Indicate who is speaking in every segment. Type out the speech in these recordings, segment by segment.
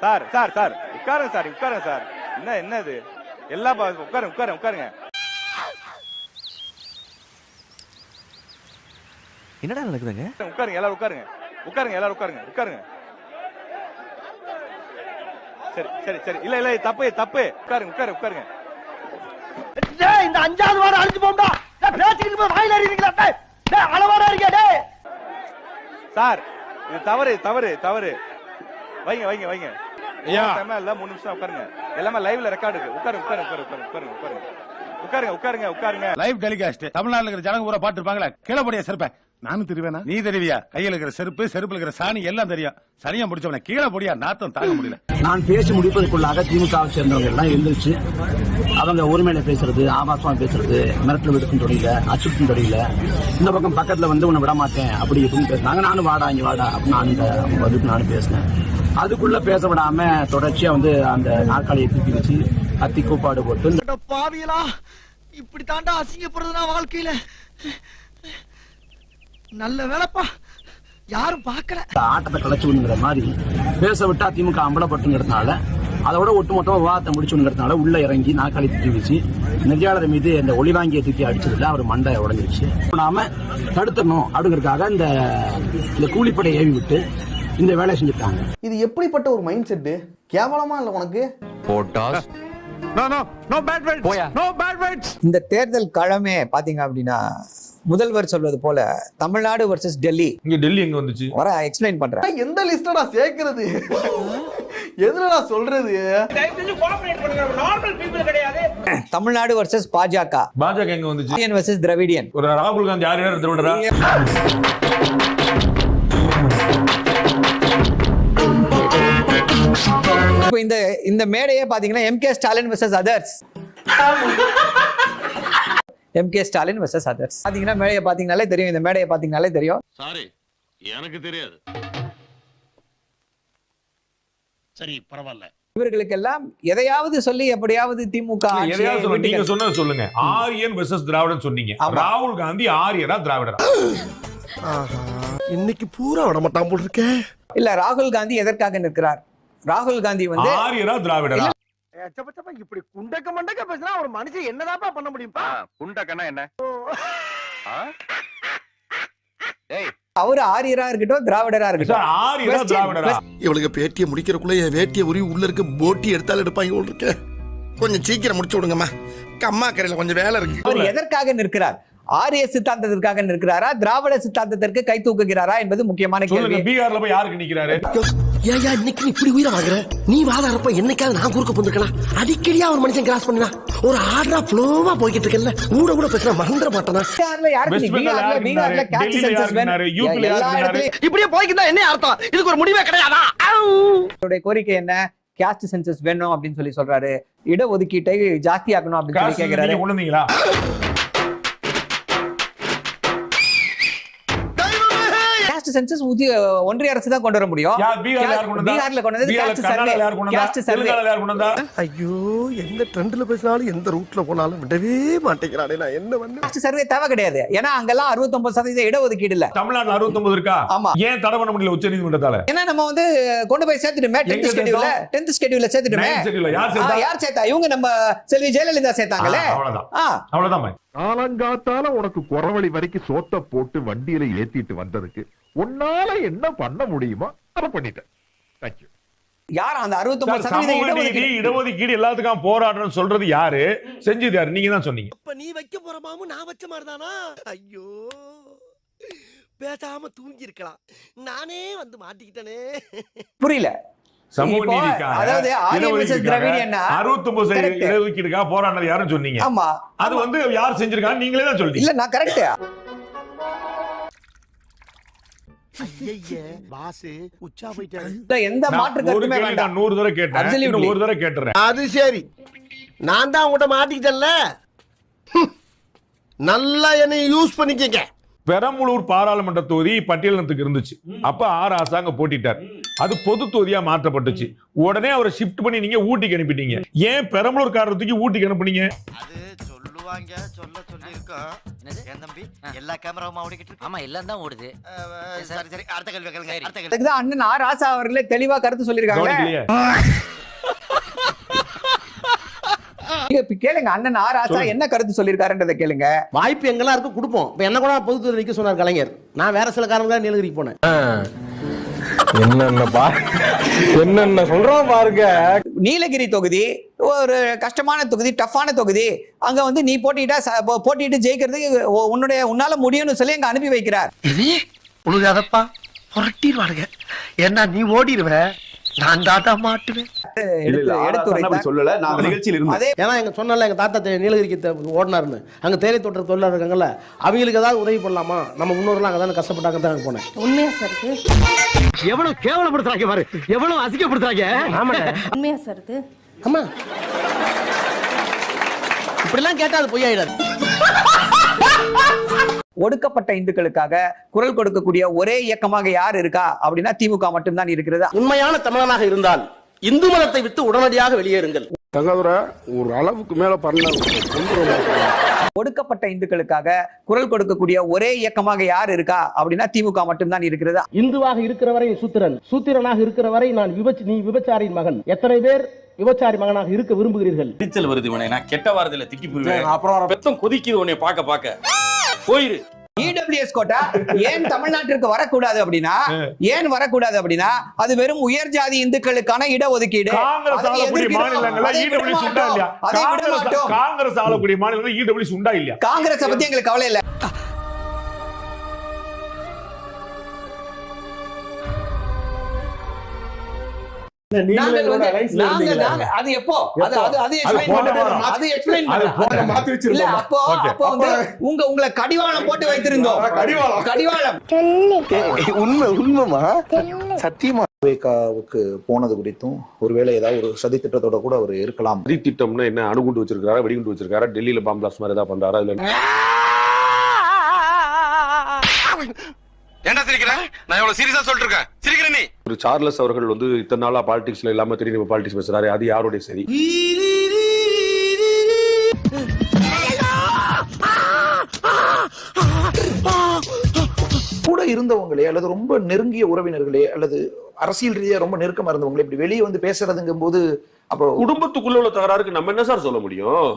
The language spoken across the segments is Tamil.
Speaker 1: சார் சார் சார் உட்காருங்க சார், உட்காருங்க சார். என்ன இது எல்லாம் உட்காருங்க உட்காருங்க உட்காருங்க.
Speaker 2: என்னடா நடக்குதுங்க?
Speaker 1: உட்காருங்க எல்லாரும் உட்காருங்க, உட்காருங்க எல்லாரும் உட்காருங்க, உட்காருங்க. சரி சரி சரி, இல்ல இல்ல தப்பு தப்பு, உட்காருங்க உட்காருங்க உட்காருங்க.
Speaker 3: இந்த அஞ்சாவது வாரம் அழிஞ்சு போம்டா. பேசிக்கிட்டு வாயில அறிவீங்களா? அளவாடா இருக்கே டேய்.
Speaker 1: சார் இது தவறு தவறு தவறு. வைங்க வைங்க வைங்க. ஐயா இல்ல 3 நிமிஷம் உட்காருங்க. எல்லாமே லைவ்ல ரெக்கார்ட் இருக்கு. உட்காருங்க உட்காருங்க உட்காருங்க உட்காருங்க உட்காருங்க உட்காருங்க உட்காருங்க.
Speaker 4: Live telecast. தமிழ்நாட்டுல இருக்கிற ஜனங்க பூரா பாத்து இருப்பாங்களே. கீழபடியா செருப்ப நானும் தெரிவேனா? நீ தெரிவியா? கையில இருக்கிற செருப்பு, செருப்புல இருக்கிற சாணி எல்லாம் தெரியும். சரியா முடிச்சவன கீழபடியா நாத்தம் தாங்க முடியல.
Speaker 5: நான் பேசி முடிப்பதற்குள்ளாக திமுகவை சேர்ந்தவங்க எல்லாம் எழுந்திருச்சு அவங்க உரிமையில பேசுறது, ஆபாசமா பேசுறது, மிரட்டல் விடுக்கும் தொழில, அச்சுறுத்தும் தொழில, இந்த பக்கம் பக்கத்துல வந்து உன்னை விட மாட்டேன் அப்படி இப்படின்னு பேசினாங்க. நானும் வாடா இங்க வாடா அப்படின்னு நானும் பேசினேன். அதுக்குள்ள பேச விடாம தொடர்ச்சியா வந்து அந்த நாற்காலியை தூக்கி வச்சு கத்தி கூப்பாடு போட்டு
Speaker 3: பாவியலா இப்படி தாண்டா அசிங்கப்படுறதுனா வாழ்க்கையில. நல்ல வேலைப்பா யாரும் பார்க்கல.
Speaker 5: ஆட்டத்தை கலைச்சு விடுங்கிற மாதிரி பேச விட்டா திமுக அம்பலப்பட்டுங்கிறதுனால அதோட ஒட்டுமொத்தமா விவாதத்தை முடிச்சுங்கிறதுனால உள்ள இறங்கி நாற்காலி தூக்கி வச்சு நெறியாளர் மீது இந்த ஒளிவாங்கியை தூக்கி அடிச்சதுல அவர் மண்டை உடஞ்சிருச்சு. நாம தடுத்தணும் அப்படிங்கறதுக்காக இந்த கூலிப்படை ஏவி விட்டு இந்த வேலையை செஞ்சுட்டாங்க.
Speaker 6: இது எப்படிப்பட்ட ஒரு மைண்ட் செட்? கேவலமா இல்ல உனக்கு?
Speaker 7: இந்த தேர்தல் களமே பாத்தீங்க அப்படின்னா முதல்வர் சொல்வது போல தமிழ்நாடு வர்சஸ் டெல்லி.
Speaker 8: இங்க டெல்லி எங்க வந்துச்சு?
Speaker 7: வர எக்ஸ்பிளைன் பண்றேன்.
Speaker 6: எந்த லிஸ்டடா சேர்க்கிறது? எதுலடா சொல்றது?
Speaker 7: தமிழ்நாடு வர்சஸ் பாஜக.
Speaker 8: பாஜக எங்க வந்துச்சு?
Speaker 7: Versus Dravidian.
Speaker 8: ஒரு ராகுல் காந்தி யார் யார் திராவிடரா?
Speaker 7: இப்போ இந்த மேடையே பாத்தீங்கன்னா MK Stalin versus others. MK Stalin versus others. பாத்தீங்கன்னா மேடையை பாத்தீங்கனாலே தெரியும். இந்த மேடையை பாத்தீங்கனாலே தெரியும்.
Speaker 4: சாரி எனக்கு தெரியாது.
Speaker 3: சரி பரவாயில்ல.
Speaker 7: இவர்களுக்கெல்லாம் எதையாவது சொல்லி எப்படியாவது திமுக
Speaker 8: நீங்க சொன்னது சொல்லுங்க. ஆரியன் வெர்சஸ் திராவிடன் சொன்னீங்க. ராகுல் காந்தி ஆரியரா திராவிடரா?
Speaker 6: இன்னைக்கு பூரா விட மாட்டான் போல் இருக்கே.
Speaker 7: இல்ல, ராகுல் காந்தி எதற்காக நிற்கிறார்? ராகுல் காந்தி வந்து
Speaker 8: ஆரியரா திராவிடரா?
Speaker 3: இப்படி குண்டக்க மண்டக்க பேசினா ஒரு மனுஷன் என்னதாப்பா பண்ண முடியும்பா?
Speaker 1: குண்டக்கனா என்ன?
Speaker 7: அவரு ஆரியரா இருக்கட்டும் திராவிடரா இருக்கட்டும்.
Speaker 8: ஆரியரா திராவிடரா?
Speaker 6: இவளுக்கு பேட்டியை முடிக்கிறக்குள்ள என் வேட்டியை உரி உள்ள இருக்க போட்டி எடுத்தாலும் எடுப்பாங்க போல் இருக்கே. கொஞ்சம் சீக்கிரம் முடிச்சு விடுங்கம்மா. அம்மா கரையில கொஞ்சம் வேலை இருக்கு.
Speaker 7: அவர் எதற்காக நிற்கிறார்? ஆரிய சித்தாந்தத்திற்காக நிற்கிறாரா, திராவிட சித்தாந்தத்திற்கு கை தூக்குகிறாரா என்பது முக்கியமான கேள்வி.
Speaker 8: பீகார்ல போய் யாருக்கு நிக்கிறாரு?
Speaker 3: ஏயா இன்னைக்கு இப்படி உயிரை வாங்குற? நீ வாதாரப்ப என்னைக்காவது நான் குறுக்க போந்துக்கலாம். அடிக்கடியா ஒரு மனுஷன் கிராஸ் பண்ணினா ஒரு ஆர்டரா ஃப்ளோவா போய்கிட்டு இருக்கல. கூட கூட பேசுற மறந்துட மாட்டானா?
Speaker 7: பீகார்ல கேஸ்ட் சென்சஸ்
Speaker 3: இப்படியே போய்க்கிட்டா என்ன அர்த்தம்? இதுக்கு ஒரு முடிவே கிடையாதா?
Speaker 7: கோரிக்கை என்ன? கேஸ்ட் சென்சஸ் வேணும் அப்படின்னு சொல்லி சொல்றாரு. இட ஒதுக்கீட்டை ஜாஸ்தி ஆக்கணும் அப்படின்னு சொல்லி கேக்குறாரு.
Speaker 8: கொண்டுங்களா?
Speaker 7: சென்சஸ் ஒன்றிய அரசு தான் கொண்டு வர முடியும். பீகார்ல கொண்டு வந்து கேஸ்ட் சர்வே.
Speaker 6: ஐயோ எந்த ட்ரெண்ட்ல பேசினாலும் எந்த ரூட்ல போனாலும் விடவே மாட்டேங்கிறானே. நான் என்ன பண்ண?
Speaker 7: கேஸ்ட் சர்வே தேவை கிடையாது. ஏன்னா அங்கெல்லாம் 69% இட ஒதுக்கீடு இல்ல.
Speaker 8: தமிழ்நாட்டுல 69 இருக்கா?
Speaker 7: ஆமா.
Speaker 8: ஏன் தடை பண்ண முடியல உச்சநீதிமன்றத்தால?
Speaker 7: ஏன்னா நம்ம வந்து கொண்டு போய் சேர்த்துட்டுமே 10th ஸ்கெட்யூல்ல சேர்த்துட்டுமே. யார் சேர்த்தா? இவங்க நம்ம செல்வி ஜெயலலிதா சேர்த்தாங்களே.
Speaker 8: அவ்வளவுதான்.
Speaker 9: காலங்காத்தால உனக்கு குறவழி வரைக்கும் சோத்த போட்டு வண்டியில ஏத்திட்டு வந்ததுக்கு உன்னால என்ன பண்ண முடியுமோ அதை பண்ணிட்டேன். தேங்க்யூ.
Speaker 7: யார் அந்த 69%
Speaker 8: இடஒதுக்கீடு எல்லாத்துக்கும் போராடுறோம் சொல்றது யாரு? செஞ்சது யாரு? நீங்க தான் சொன்னீங்க.
Speaker 3: இப்ப நீ வைக்க போற மாமு நான் வச்ச மாதிரிதானா? ஐயோ பேசாம தூங்கி இருக்கலாம். நானே வந்து மாட்டிக்கிட்டனே.
Speaker 7: புரியல.
Speaker 8: சமூக நீதிக்காக,
Speaker 7: அதாவது ஆரிய வெர்சஸ் திராவிடியன்னா
Speaker 8: 69% இடஒதுக்கீடுக்காக போராடுறது யாரும் சொன்னீங்க.
Speaker 7: ஆமா.
Speaker 8: அது வந்து யார் செஞ்சிருக்காங்க நீங்களே தான் சொல்றீங்க.
Speaker 7: இல்ல நான் கரெக்ட்.
Speaker 3: ஐயே பாஸ் உச்சா போயிட்டாரு.
Speaker 7: எந்த மாற்று கருத்துமே வேண்டாம்.
Speaker 8: 100 தடவை கேட்டேன். இன்னும் ஒரு தடவை கேட்றேன்.
Speaker 3: அது சரி. நான் தான் உங்கள்ட்ட மாட்டிக்கிட்டேன்ல. நல்லா என்னை யூஸ் பண்ணிக்கங்க.
Speaker 8: பெரம்பலூர் பாராளுமன்ற தொகுதி பட்டியலினத்துக்கு இருந்துச்சு. அப்ப ஆர் ஆசாங்க போட்டிட்டார். அது பொது தொகுதியா மாற்றப்பட்டுச்சு. உடனே அவரை ஷிஃப்ட் பண்ணி நீங்க ஊட்டிக்கு அனுப்பிட்டீங்க. ஏன் பெரம்பலூர் காரத்துக்கு ஊட்டிக்கு அனுப்புனீங்க?
Speaker 2: சொல்லுவாங்க சொல்ல சொல்லி இருக்கோம் என் தம்பி எல்லா கேமராவும் ஓடிக்கிட்டு இருக்கு. ஆமா எல்லாம் தான் ஓடுது. சரி சரி அடுத்த கேள்வி கேளுங்க. அடுத்த கேள்வி.
Speaker 7: அதுக்குதான் அண்ணன் ஆர் ராசா அவர்களே தெளிவா கருத்து சொல்லியிருக்காங்க. கேளுங்க அண்ணன் ஆர் ராசா என்ன கருத்து சொல்லியிருக்காருன்றதை கேளுங்க.
Speaker 3: வாய்ப்பு எங்கெல்லாம் இருக்கு கொடுப்போம். இப்ப என்ன கூட பொதுத்துறை நிக்க சொன்னார் கலைஞர். நான் வேற சில காரணங்களா நீலகிரிக்கு போனேன்.
Speaker 1: என்னென்ன சொல்றோம் பாருங்க.
Speaker 7: நீலகிரி தொகுதி ஒரு கஷ்டமான தொகுதி, டஃப்பான தொகுதி. அங்க வந்து நீ போட்டிட்டு ஜெயிக்கிறதுக்கு உன்னால முடியும்னு சொல்லி அங்க அனுப்பி வைக்கிறார்.
Speaker 3: உழுகாதப்பா புரட்டிடுவாருங்க. ஏன்னா நீ ஓடிடுவ, நான் தாத்தா மாட்டுவேன்.
Speaker 1: சொல்லல, நான் நிகழ்ச்சியில் இருந்தேன்.
Speaker 3: ஏன்னா எங்க சொன்னல எங்க தாத்தா நீலகிரிக்கு ஓடினாருன்னு, அங்க தேயிலை தோட்ட தொழிலாளர் இருக்காங்கல்ல, அவங்களுக்கு ஏதாவது உதவி பண்ணலாமா, நம்ம முன்னோர்லாம் அங்கதானே கஷ்டப்பட்டாங்க தான் போனேன்.
Speaker 10: உண்மையா சார் இது?
Speaker 3: எவ்வளவு கேவலப்படுத்துறாங்க பாரு, எவ்வளவு அசிங்கப்படுத்துறாங்க. ஆமா
Speaker 10: உண்மையா சார் இது?
Speaker 3: ஆமா இப்படிலாம் கேட்டா அது பொய்யாயிடாது.
Speaker 7: ஒடுக்கப்பட்ட இந்துக்களுக்காக குரல் கொடுக்கக்கூடிய ஒரே இயக்கமாக யார் இருக்கா அப்படின்னா திமுக மட்டும்தான் இருக்கிறது.
Speaker 3: உண்மையான தமிழனாக இருந்தால் இந்து மதத்தை விட்டு உடனடியாக வெளியேறுங்கள்.
Speaker 9: ஒரு அளவுக்கு மேல பண்ண
Speaker 7: ஒடுக்கப்பட்ட இந்துக்களுக்காக குரல் கொடுக்கக்கூடிய ஒரே இயக்கமாக யார் இருக்கா அப்படின்னா திமுக மட்டும்தான் இருக்கிறது.
Speaker 3: இந்துவாக இருக்கிற வரை சூத்திரன், சூத்திரனாக இருக்கிற வரை நீ விபச்சாரியின் மகன். எத்தனை பேர் விபச்சாரி மகனாக இருக்க விரும்புகிறீர்கள்?
Speaker 11: எரிச்சல் வருது உன்னை, நான் கெட்ட வாரத்துல திக்கி போயிருவேன். அப்புறம் பெத்தம் கொதிக்குது உன்னை பார்க்க போயிரு.
Speaker 7: இடபிள்யூஎஸ் கோட்டா ஏன் தமிழ்நாட்டிற்கு வரக்கூடாது அப்படின்னா, ஏன் வரக்கூடாது அப்படின்னா அது வெறும் உயர் ஜாதி இந்துக்களுக்கான இடஒதுக்கீடு.
Speaker 8: காங்கிரஸ் ஆளக்கூடிய மாநிலங்கள்ல இடபிள்யூஎஸ் உண்டா இல்லையா? காங்கிரஸ் ஆளக்கூடிய மாநிலங்கள்ல இடபிள்யூஎஸ் உண்டா இல்லையா?
Speaker 7: காங்கிரஸ் பத்தி எங்களுக்கு கவலை இல்ல. அது எப்போ உங்களை கடிவாளம் போட்டு வைத்திருந்தோம். கடிவாளம்
Speaker 5: உண்மைமா சத்தியமா போனது குறித்தும் ஒருவேளை ஏதாவது ஒரு சதி திட்டத்தோட கூட அவர் இருக்கலாம்.
Speaker 8: சதி திட்டம்னா என்ன? அணுகுண்டு வச்சிருக்காரா, வெடிகுண்டு வச்சிருக்காரா, டெல்லியில பாம்பு பிளாஸ்ட் மாதிரி ஏதாவது பண்றாரா? இல்ல
Speaker 4: என்ன சிரிக்கிற? நான் எவ்வளவு சீரியஸா சொல்லிட்டு இருக்கேன். சிரிக்கிற நீ?
Speaker 8: ஒரு சார்லஸ் அவர்கள் வந்து இத்தனை நாளா பாலிடிக்ஸ்ல இல்லாம திடீர்னு பாலிடிக்ஸ் பேசுறாரு. அது யாருடைய சரி?
Speaker 5: கூட இருந்தவங்களே அல்லது ரொம்ப நெருங்கிய உறவினர்களே அல்லது அரசியல் ரீதியா ரொம்ப நெருக்கமா இருந்தவங்களே இப்படி வெளியே வந்து பேசுறதுங்கும் போது அப்போ
Speaker 8: குடும்பத்துக்குள்ள உள்ள தகராறுக்கு நம்ம என்ன சார் சொல்ல முடியும்?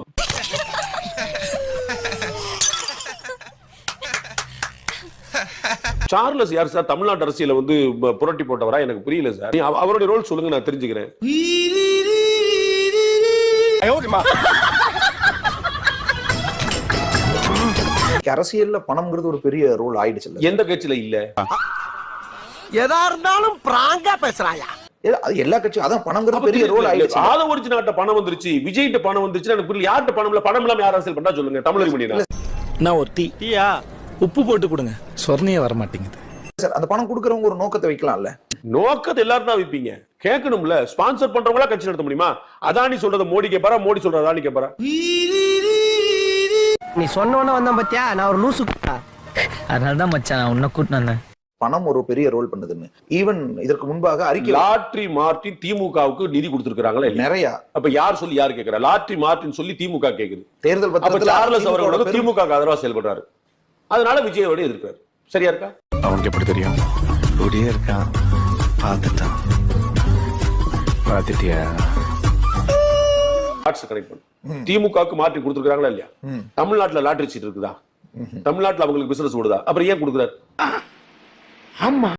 Speaker 8: சார்லஸ் யார் சார்? தமிழ்நாட்டு அரசியல வந்து புரட்டி போட்டவரா? எனக்கு புரியல சார். அவருடைய ரோல் சொல்லுங்க, நான் தெரிஞ்சுக்கிறேன்.
Speaker 5: அரசியல்ல பணம்ங்கிறது ஒரு பெரிய ரோல் ஆயிடுச்சு.
Speaker 8: எந்த கட்சியில இல்ல?
Speaker 3: எதா இருந்தாலும் பிராங்கா பேசுறாயா?
Speaker 5: எல்லா கட்சியும் அதான் பணம்ங்கிறது பெரிய ரோல் ஆயிடுச்சு.
Speaker 8: ஆதவர்ஜி நாட்ட பணம் வந்துருச்சு, விஜய்ட்ட பணம் வந்துருச்சு. எனக்கு புரியல, யார்கிட்ட பணம் இல்ல? பணம் இல்லாம யார் அரசியல் பண்ணா சொல்லுங்க. தமிழர் மணியா
Speaker 5: நான் ஒரு டீயா உப்பு போட்டு கொடுங்க, சொர்ணையே வர மாட்டேங்குது சார். அந்த பணம் கொடுக்கறவங்க ஒரு நோக்கத்தை வைக்கலாம்ல.
Speaker 8: நோக்கத்தை எல்லாரும் தான் வைப்பீங்க, கேட்கணும்ல. ஸ்பான்சர் பண்றவங்களா கட்சி நடத்த முடியுமா? அதானி சொல்றத மோடி கேட்பாரா, மோடி சொல்றத அதானி கேட்பாரா?
Speaker 3: நீ சொன்னோன்னு வந்தேன் பத்தியா, நான் ஒரு லூசு.
Speaker 2: அதனாலதான் மச்சான் நான் உன்னை கூட்டினு வந்தேன்.
Speaker 5: பணம் ஒரு பெரிய ரோல் பண்ணுதுன்னு ஈவன் இதற்கு முன்பாக அறிக்கை
Speaker 8: லாட்ரி மார்டின் திமுகவுக்கு நிதி கொடுத்திருக்காங்களே நிறைய. அப்ப யார் சொல்லி யார் கேட்கிறா? லாட்ரி மார்டின் சொல்லி திமுக கேக்குது.
Speaker 5: தேர்தல்
Speaker 8: பத்திரத்துல சார்லஸ் அவர்களோட திமுக ஆதரவா செயல்படுறாரு. அதனால விஜயோட எதிர்க்கிறாரு. சரியா இருக்கா?
Speaker 9: அவனுக்கு எப்படி தெரியும்? ஓடியே இருக்கான், பார்த்துட்டான். பார்த்துட்டியா?
Speaker 8: கனெக்ட் பண்ணு. திமுகவுக்கு மார்டின் கொடுத்திருக்காங்களா இல்லையா? தமிழ்நாட்டுல லாட்டரி சீட் இருக்குதா? தமிழ்நாட்டுல அவங்களுக்கு பிசினஸ் ஓடுதா? அப்புறம் ஏன் கொடுக்குறாரு? ஆமா.